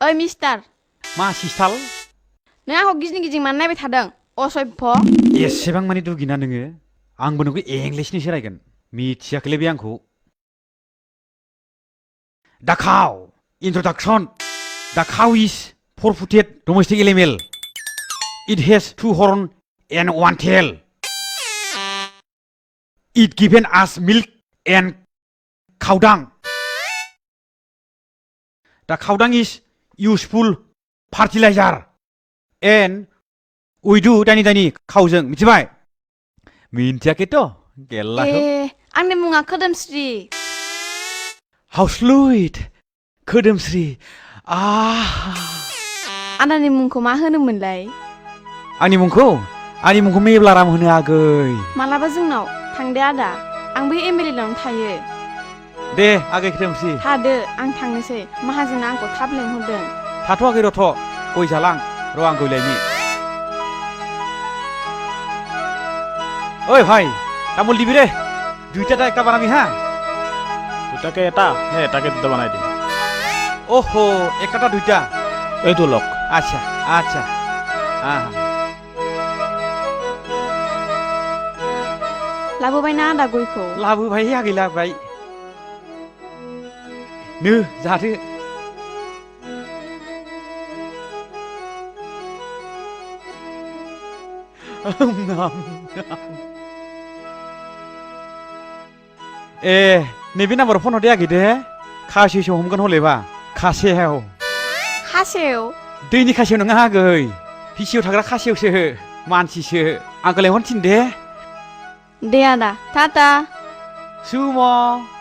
ओइ मिस्टार मा सिस्टाल नों आंखौ गिदिं गिदिं मानो नायबाय थादों असभ्य एसेबां मानि दुगिना नोङो आंबो नोंखौ इंलिसनिसो रायगोन मिथियाखैलै बे आंखौ दा cow introduction the cow is four-footed domestic animal it has two horns and one tail it given us milk and cow dung the cow dung is useful fertilizer and we do दानि खावजों मिथिबाय मिन्थियाखैथ' गेल्लाखौ आंनि मुङा खोदोमस्रि how sweet खोदोमस्रि आदानि मुंखौ मा होनोमोनलाय आंनि मुंखौ मेब्लाराम होनो आगै मालाबा जोंनाव थांदो आदा आंबो एमएलए थायो दे आगै खोदोमस्रि थादो आं थांनोसै माहाजोना आंखौ थाब लेंहरदों थाथ'आखै रथ' गय जालां र' आं गय लायनि ओइ भाई तामुल दिबि रे दुइटा একটা বানাবি হ্যাঁ দুটাকে এটা নে এটাকে দুটা বানাই দিম ওহো একটা দুইটা এইটো লক আচ্ছা আচ্ছা लाबोबायना आदा गयखौ लाबोबाय आगै लाबोबाय नो जादो ए नैबे नाम्बाराव फन हरदे आगै दे खासेवसो हमगोन हलेबा खासेव दैनि खासेव नङा आगै फिसियाव थाग्रा खासेवसो मानसिसो आंखौ लेंहरनो थिन दे दे आदा टाटा सुम'